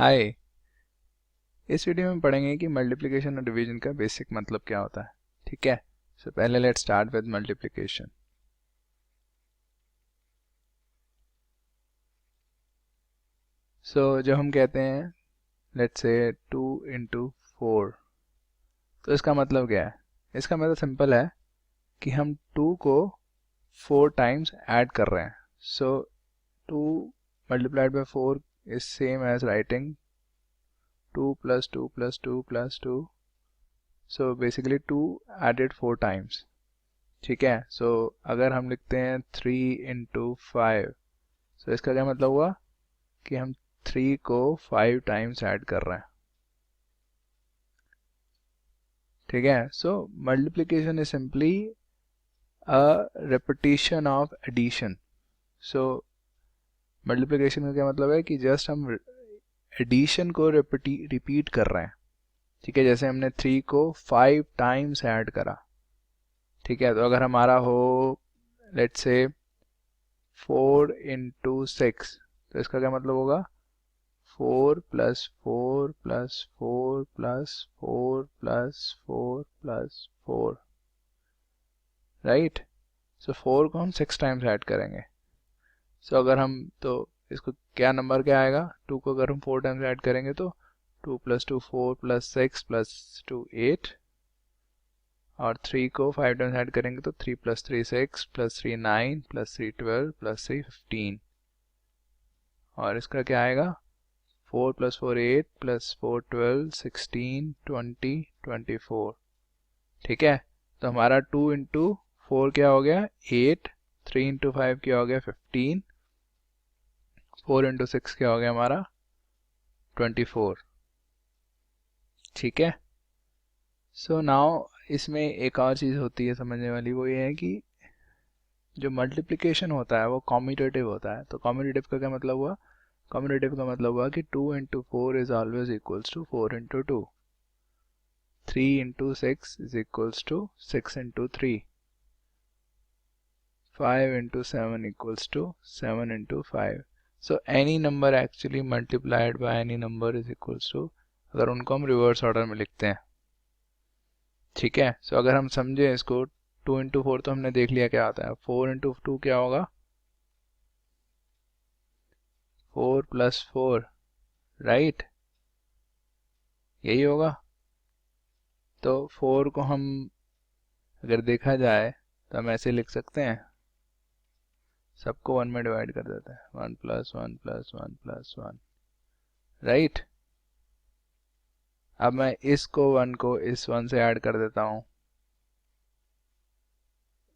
हाय। इस वीडियो में पढ़ेंगे कि मल्टीप्लिकेशन और डिवीजन का बेसिक मतलब क्या होता है। ठीक है, सो पहले लेट्स स्टार्ट विद मल्टीप्लिकेशन। सो जब हम कहते हैं लेट्स से 2 इंटू 4, तो इसका मतलब क्या है? इसका मतलब सिंपल है कि हम 2 को 4 टाइम्स ऐड कर रहे हैं। So 2 multiplied by 4 is same as writing 2 plus 2 plus 2 plus 2। So basically 2 added 4 times. ठीक है, सो अगर हम लिखते हैं 3 इंटू 5, सो इसका क्या मतलब हुआ कि हम 3 को 5 टाइम्स ऐड कर रहे हैं। ठीक है, so multiplication is simply a repetition of addition. So multiplication का क्या मतलब है कि जस्ट हम एडिशन को रिपीट कर रहे हैं। ठीक है, जैसे हमने 3 को 5 टाइम्स ऐड करा। ठीक है, तो अगर हमारा हो लेट्स से 4 इंटू 6, तो इसका क्या मतलब होगा 4 plus 4 plus 4 plus 4 plus 4 plus 4, right. So 4 को हम 6 टाइम्स ऐड करेंगे। सो अगर हम तो इसको क्या नंबर क्या आएगा, 2 को अगर हम 4 टाइम्स ऐड करेंगे तो 2 प्लस 2 4 प्लस 6 प्लस 2 8, और 3 को 5 टाइम्स ऐड करेंगे तो 3 प्लस 3 6 प्लस 3 9 प्लस 3 12 प्लस 3 15, और इसका क्या आएगा 4 प्लस 4 8 प्लस 4 12 16 20 24। ठीक है, तो हमारा 2 इंटू 4 क्या हो गया 8, 3 इंटू 5 क्या हो गया 15, 4 इंटू 6 क्या हो गया हमारा 24। ठीक है, सो नाउ इसमें एक और चीज़ होती है समझने वाली, वो ये है कि जो मल्टीप्लिकेशन होता है वो कॉम्यूटेटिव होता है। तो कॉम्यूटेटिव का क्या मतलब हुआ, कॉम्यूटेटिव का मतलब हुआ कि 2 into 4 is always equals to 4 into 2, 3 into 6 is equals to 6 into 3, 5 into 7 equals to 7 into 5. So any number actually multiplied by any number is equals to, अगर उनको हम रिवर्स ऑर्डर में लिखते हैं। ठीक है, सो अगर हम समझे इसको 2 इंटू 4 तो हमने देख लिया क्या आता है, 4 इंटू 2 क्या होगा 4 प्लस 4, राइट, यही होगा। तो 4 को हम अगर देखा जाए तो हम ऐसे लिख सकते हैं, सबको 1 में डिवाइड कर देते हैं, 1 प्लस 1 प्लस 1 प्लस 1, राइट। अब मैं इसको 1 को इस 1 से ऐड कर देता हूँ,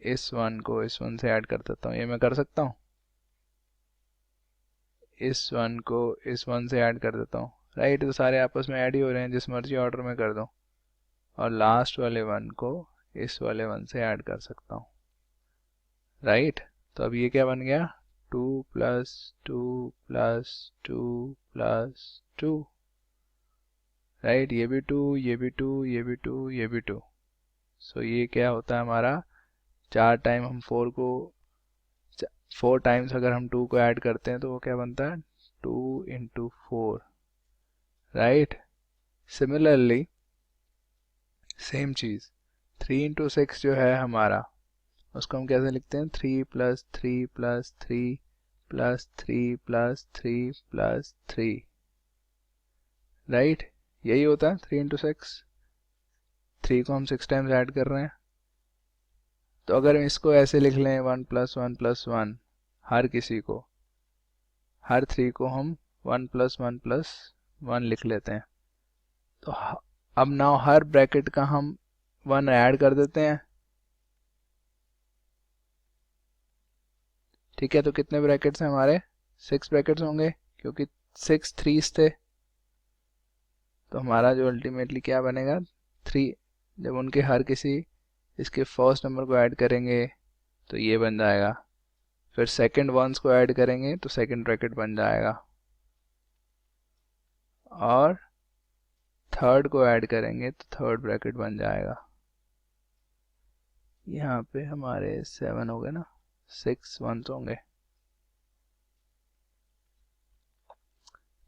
इस 1 को इस 1 से ऐड कर देता हूँ, ये मैं कर सकता हूँ। इस 1 को इस 1 से ऐड कर देता हूँ, राइट। तो सारे आपस में ऐड ही हो रहे हैं, जिस मर्जी ऑर्डर में कर दो, और लास्ट वाले 1 को इस वाले 1 से ऐड कर सकता हूँ, राइट। तो अब ये क्या बन गया 2 प्लस 2 प्लस 2 प्लस 2, राइट। ये भी 2, ये भी 2, ये भी 2, ये भी 2। सो ये क्या होता है हमारा 4 टाइम हम 4 को 4 टाइम्स अगर हम 2 को ऐड करते हैं तो वो क्या बनता है 2 इंटू 4, राइट। सिमिलरली सेम चीज़ 3 इंटू 6 जो है हमारा, उसको हम कैसे लिखते हैं 3 plus 3 plus 3 plus 3 plus 3 plus 3, right. यही होता है 3 इंटू 6, 3 को हम 6 टाइम्स ऐड कर रहे हैं। तो अगर हम इसको ऐसे लिख लें 1 प्लस 1 प्लस 1, हर किसी को, हर 3 को हम 1 प्लस 1 प्लस 1 लिख लेते हैं। तो अब नाउ हर ब्रैकेट का हम 1 ऐड कर देते हैं। ठीक है, तो कितने ब्रैकेट्स हैं हमारे 6 ब्रैकेट्स होंगे, क्योंकि 6 3s थे। तो हमारा जो अल्टीमेटली क्या बनेगा 3, जब उनके हर किसी इसके फर्स्ट नंबर को ऐड करेंगे तो ये बन जाएगा, फिर सेकंड वंस को ऐड करेंगे तो सेकंड ब्रैकेट बन जाएगा, और थर्ड को ऐड करेंगे तो थर्ड ब्रैकेट बन जाएगा। यहाँ पे हमारे 7 हो गए ना, 6 वंस होंगे।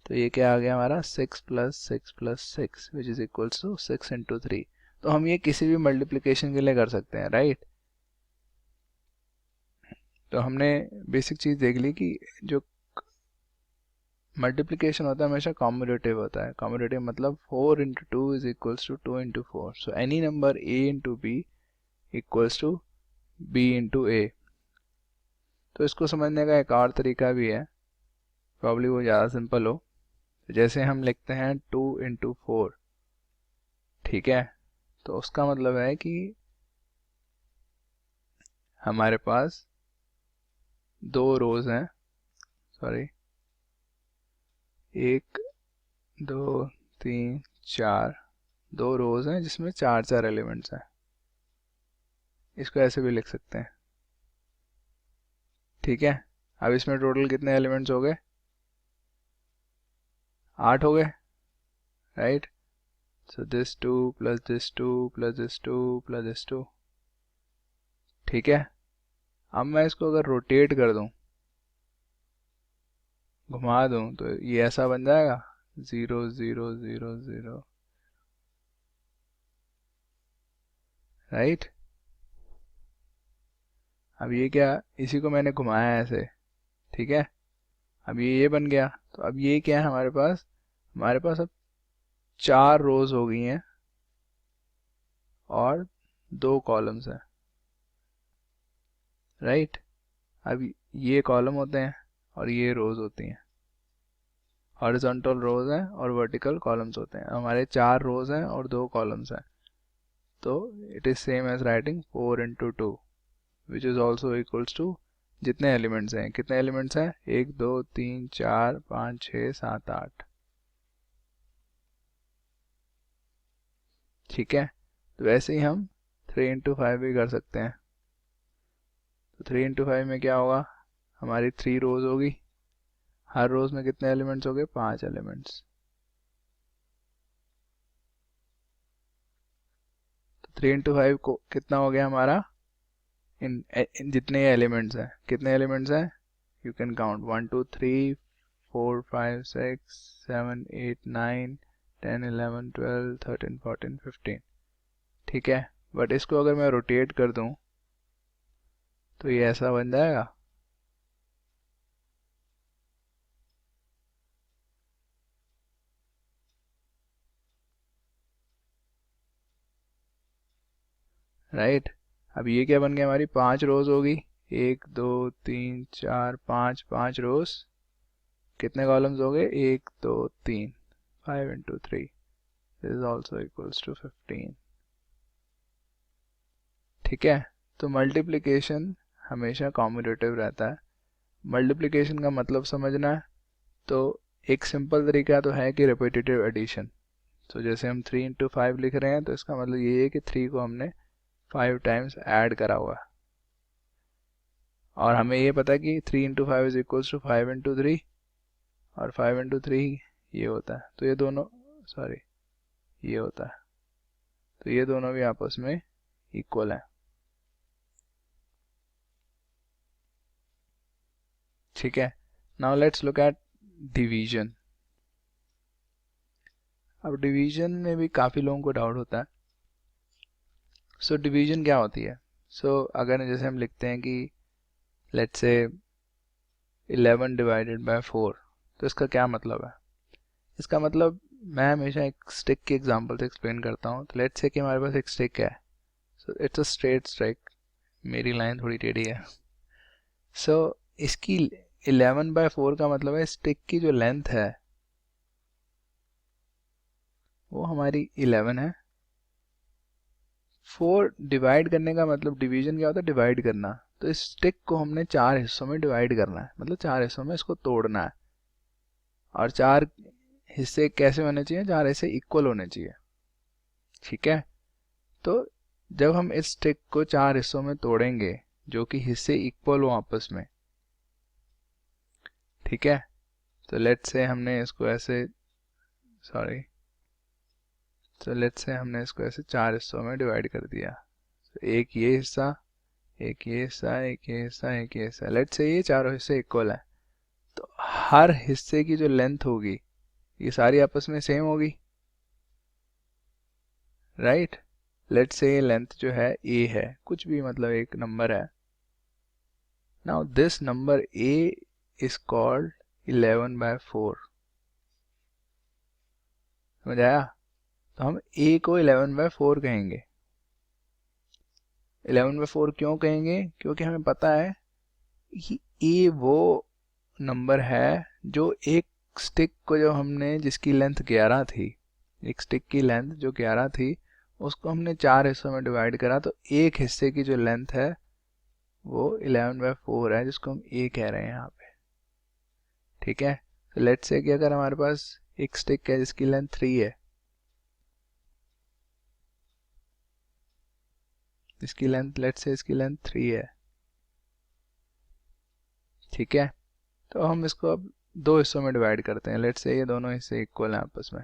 तो ये क्या आ गया हमारा 6 plus 6 plus 6 which is equals to 6 into 3। तो हम ये किसी भी मल्टीप्लिकेशन के लिए कर सकते हैं, राइट। तो हमने बेसिक चीज़ देख ली कि जो मल्टीप्लिकेशन होता है हमेशा कॉम्यूटेटिव होता है। कॉम्यूटेटिव मतलब 4 into 2 is equals to 2 into 4। So any number a into b equals to b into a. तो इसको समझने का एक और तरीका भी है, प्रॉब्ली वो ज़्यादा सिंपल हो। जैसे हम लिखते हैं 2 इंटू 4, ठीक है। तो उसका मतलब है कि हमारे पास दो रोज हैं, सॉरी 1 2 3 4, दो रोज हैं जिसमें 4 एलिमेंट्स हैं। इसको ऐसे भी लिख सकते हैं, ठीक है। अब इसमें टोटल कितने एलिमेंट्स हो गए? 8 हो गए, right. So this 2 plus this 2 plus this 2 plus this 2, ठीक है। अब मैं इसको अगर रोटेट कर दूं, घुमा दूं, तो ये ऐसा बन जाएगा 0 0 0 0, राइट। अब ये क्या, इसी को मैंने घुमाया है ऐसे, ठीक है। अब ये बन गया। तो अब ये क्या है हमारे पास अब 4 रोज हो गई हैं और 2 कॉलम्स हैं, राइट। अब ये कॉलम होते हैं और ये रोज होती हैं, हॉरिजॉन्टल रोज हैं और वर्टिकल कॉलम्स होते हैं। हमारे 4 रोज हैं और 2 कॉलम्स हैं, तो it is same as writing 4 into 2 which is also equals to जितने एलिमेंट्स हैं, कितने एलिमेंट्स हैं, 1 2 3 4 5 6 7 8, ठीक है। तो वैसे ही हम 3 इंटू 5 भी कर सकते हैं। तो 3 इंटू 5 में क्या होगा, हमारी 3 रोज होगी, हर रोज में कितने एलिमेंट्स हो गए, 5 एलिमेंट्स। तो 3 इंटू 5 को कितना हो गया हमारा, इन जितने एलिमेंट्स हैं, कितने एलिमेंट्स हैं, यू कैन काउंट 1 2 3 4 5 6 7 8 9 10 11 12 13 14 15, ठीक है। बट इसको अगर मैं रोटेट कर दूं तो ये ऐसा बन जाएगा, राइट। अब ये क्या बन गया, हमारी 5 रोज होगी, 1 2 3 4 5, 5 रोज, कितने कॉलम्स हो गए, 1 2 3, 5 into 3 is also equals to 15, ठीक है। तो मल्टीप्लिकेशन हमेशा कॉम्यूटेटिव रहता है। मल्टीप्लिकेशन का मतलब समझना है तो एक सिंपल तरीका तो है कि रिपीटेटिव एडिशन। तो जैसे हम 3 इंटू 5 लिख रहे हैं तो इसका मतलब ये है कि 3 को हमने 5 टाइम्स ऐड करा हुआ है, और हमें ये पता है कि 3 into 5 is equals to 5 into 3, और 5 इंटू 3 ये होता है। तो ये दोनों, सॉरी ये होता है, तो ये दोनों भी आपस में इक्वल है, ठीक है। Now let's look at division. अब डिवीजन में भी काफ़ी लोगों को डाउट होता है। सो डिवीजन क्या होती है? अगर जैसे हम लिखते हैं कि लेट्स से 11 डिवाइडेड बाय 4, तो इसका क्या मतलब है? इसका मतलब मैं हमेशा एक स्टिक की एग्जांपल से एक्सप्लेन करता हूँ। तो लेट्स से कि हमारे पास एक स्टिक है, so it's a straight stick, मेरी लाइन थोड़ी टेढ़ी है। इसकी 11 बाय 4 का मतलब है स्टिक की जो लेंथ है वो हमारी 11 है। 4 डिवाइड करने का मतलब, डिवीजन क्या होता है, डिवाइड करना। तो इस स्टिक को हमने 4 हिस्सों में डिवाइड करना है, मतलब 4 हिस्सों में इसको तोड़ना है। और 4 हिस्से कैसे होने चाहिए, 4 हिस्से इक्वल होने चाहिए, ठीक है। तो जब हम इस स्टिक को 4 हिस्सों में तोड़ेंगे जो कि हिस्से इक्वल हो आपस में, ठीक है। तो लेट्स से हमने इसको ऐसे, सॉरी, तो लेट्स से हमने इसको ऐसे 4 हिस्सों में डिवाइड कर दिया। तो एक ये हिस्सा, एक ये हिस्सा, एक ये हिस्सा, एक ये हिस्सा, लेट्स से ये चारों हिस्से इक्वल है। तो हर हिस्से की जो लेंथ होगी ये सारी आपस में सेम होगी, राइट। लेट्स से लेंथ जो है a है, कुछ भी मतलब एक नंबर है। Now this number a is called 11/4। समझ आया? तो हम a को 11/4 कहेंगे। 11/4 क्यों कहेंगे? क्योंकि हमें पता है कि a वो नंबर है जो एक स्टिक को, जो हमने जिसकी लेंथ 11 थी, एक स्टिक की लेंथ जो 11 थी, उसको हमने 4 हिस्सों में डिवाइड करा, तो एक हिस्से की जो लेंथ है वो 11/4 है, जिसको हम a कह रहे हैं यहाँ पे। ठीक है, तो लेट्स से कि अगर हमारे पास एक स्टिक है जिसकी लेंथ 3 है, इसकी लेंथ, लेट्स से इसकी लेंथ 3 है, ठीक है। तो हम इसको अब दो हिस्सों में डिवाइड करते हैं। लेट्स से ये दोनों हिस्से इक्वल हैं आपस में।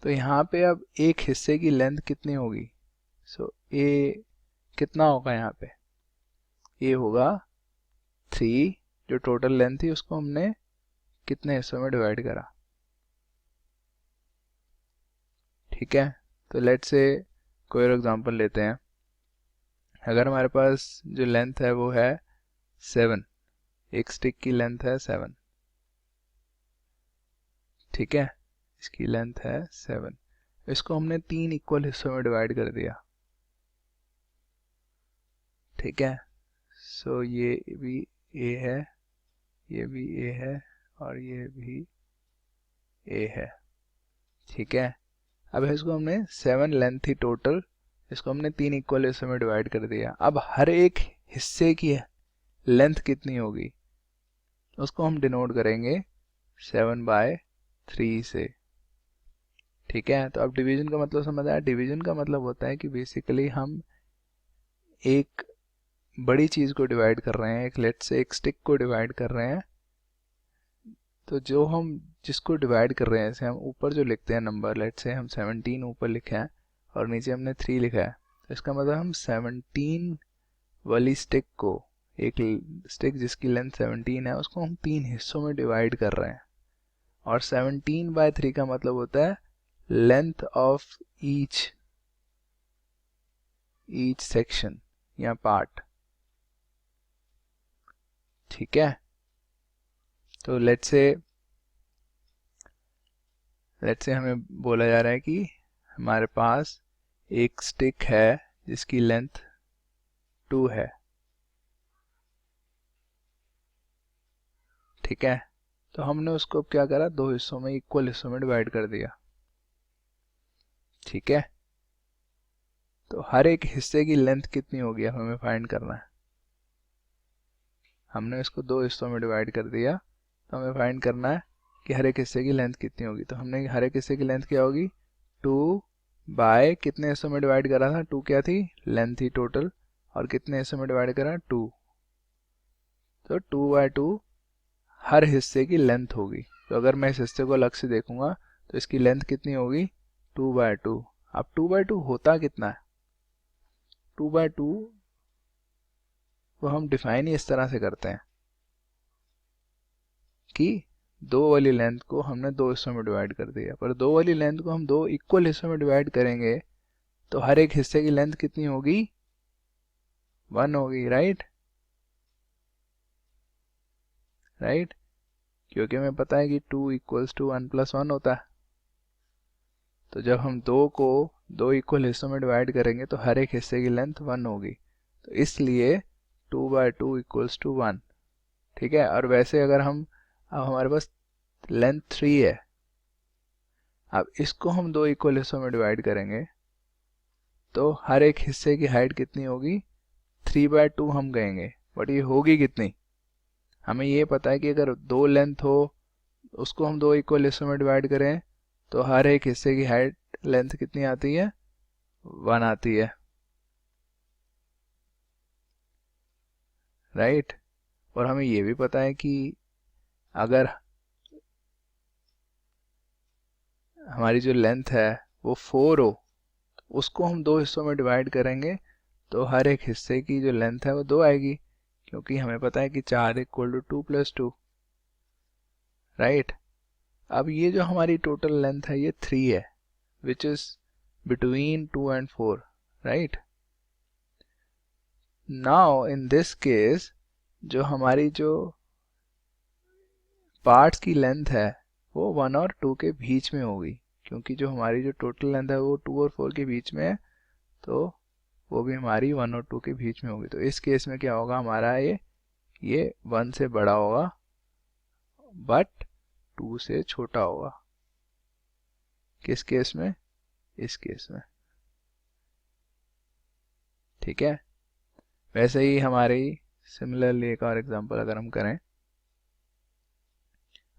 तो यहाँ पे अब एक हिस्से की लेंथ कितनी होगी? सो ए कितना होगा यहाँ पे? ए होगा 3, जो टोटल लेंथ थी उसको हमने कितने हिस्सों में डिवाइड करा। ठीक है, तो लेट्स से कोई और एग्जांपल लेते हैं। अगर हमारे पास जो लेंथ है वो है 7, एक स्टिक की लेंथ है 7, ठीक है, इसकी लेंथ है 7, इसको हमने 3 इक्वल हिस्सों में डिवाइड कर दिया। ठीक है, सो ये भी ए है, ये भी ए है, और ये भी ए है। ठीक है, अब इसको हमने 7 लेंथ थी टोटल, इसको हमने 3 इक्वल हिस्सों में डिवाइड कर दिया। अब हर एक हिस्से की लेंथ कितनी होगी उसको हम डिनोट करेंगे 7/3 से। ठीक है, तो अब डिवीजन का मतलब समझ आया? डिवीजन का मतलब होता है कि बेसिकली हम एक बड़ी चीज को डिवाइड कर रहे हैं, एक लेट्स से एक स्टिक को डिवाइड कर रहे हैं, तो जो हम जिसको डिवाइड कर रहे हैं, जैसे हम ऊपर जो लिखते हैं नंबर, लेट्स से हम 17 ऊपर लिखा है और नीचे हमने 3 लिखा है, तो इसका मतलब हम 17 वाली स्टिक को, एक स्टिक जिसकी लेंथ 17 है, उसको हम 3 हिस्सों में डिवाइड कर रहे हैं। और 17/3 का मतलब होता है लेंथ ऑफ ईच सेक्शन या पार्ट। ठीक है, तो लेट्स से हमें बोला जा रहा है कि हमारे पास एक स्टिक है जिसकी लेंथ 2 है। ठीक है, तो हमने उसको क्या करा, दो हिस्सों में, इक्वल हिस्सों में डिवाइड कर दिया। ठीक है, तो हर एक हिस्से की लेंथ कितनी होगी अब हमें फाइंड करना है। हमने इसको दो हिस्सों में डिवाइड कर दिया, तो हमें फाइंड करना है कि हर एक हिस्से की लेंथ कितनी होगी। तो हमने हर एक हिस्से की लेंथ क्या होगी, 2 बाय कितने हिस्सों में डिवाइड करा था, 2 क्या थी, लेंथ थी टोटल, और कितने हिस्सों में डिवाइड करा, 2, तो 2/2 हर हिस्से की लेंथ होगी। तो अगर मैं इस हिस्से को अलग से देखूंगा तो इसकी लेंथ कितनी होगी, 2/2। अब 2/2 होता कितना है, 2/2 को हम डिफाइन ही इस तरह से करते हैं कि दो वाली लेंथ को हमने दो हिस्सों में डिवाइड कर दिया, पर दो वाली लेंथ को हम दो इक्वल हिस्सों में डिवाइड करेंगे तो हर एक हिस्से की लेंथ कितनी होगी, 1 होगी, राइट। क्योंकि हमें पता है कि 2 = 1 + 1 होता है। तो जब हम दो को दो इक्वल हिस्सों में डिवाइड करेंगे तो हर एक हिस्से की लेंथ 1 होगी, तो इसलिए 2/2 = 1। ठीक है, और वैसे अगर हम, अब हमारे पास लेंथ 3 है, अब इसको हम दो इक्वल हिस्सों में डिवाइड करेंगे तो हर एक हिस्से की हाइट कितनी होगी, 3/2 हम कहेंगे, बट ये होगी कितनी, हमें ये पता है कि अगर दो लेंथ हो उसको हम दो इक्वल हिस्सों में डिवाइड करें तो हर एक हिस्से की हाइट लेंथ कितनी आती है, 1 आती है, राइट। और हमें ये भी पता है कि अगर हमारी जो लेंथ है वो 4 हो, उसको हम दो हिस्सों में डिवाइड करेंगे तो हर एक हिस्से की जो लेंथ है वो 2 आएगी, क्योंकि हमें पता है कि 4 = 2 + 2। राइट। अब ये जो हमारी टोटल लेंथ है ये 3 है, which is between 2 and 4, right. Now in this case जो हमारी जो पार्ट्स की लेंथ है वो 1 और 2 के बीच में होगी, क्योंकि जो हमारी जो टोटल लेंथ है वो 2 और 4 के बीच में है, तो वो भी हमारी 1 और 2 के बीच में होगी। तो इस केस में क्या होगा हमारा, ये 1 से बड़ा होगा बट 2 से छोटा होगा। किस केस में? इस केस में, ठीक है। वैसे ही हमारी सिमिलरली एक और एग्जांपल अगर हम करें,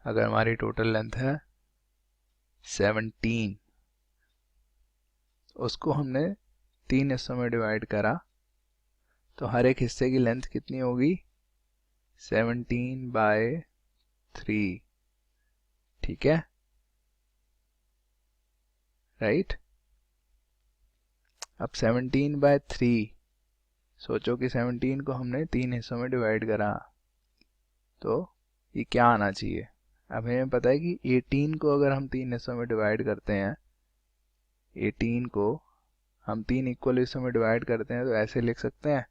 अगर हमारी टोटल लेंथ है 17, उसको हमने 3 हिस्सों में डिवाइड करा, तो हर एक हिस्से की लेंथ कितनी होगी? 17/3, ठीक है, राइट। अब 17/3, सोचो कि 17 को हमने 3 हिस्सों में डिवाइड करा, तो ये क्या आना चाहिए? अब हमें पता है कि 18 को अगर हम 3 हिस्सों में डिवाइड करते हैं, 18 को हम 3 इक्वल हिस्सों में डिवाइड करते हैं, तो ऐसे लिख सकते हैं।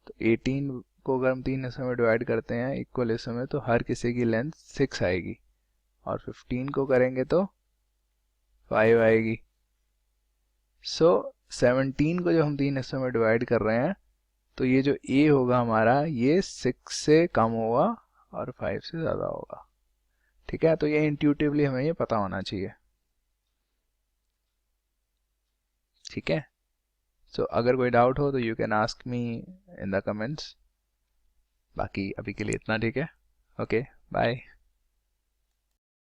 तो 18 को अगर हम 3 हिस्सों में डिवाइड करते हैं इक्वल हिस्सों में, तो हर किसी की लेंथ 6 आएगी, और 15 को करेंगे तो 5 आएगी। सो 17 को जब हम 3 हिस्सों में डिवाइड कर रहे हैं, तो ये जो a होगा हमारा, ये 6 से कम होगा और 5 से ज़्यादा होगा, ठीक है। तो ये इंट्यूटिवली हमें ये पता होना चाहिए, ठीक है। सो अगर कोई डाउट हो तो you can ask me in the comments. बाकी अभी के लिए इतना, ठीक है। Okay, bye.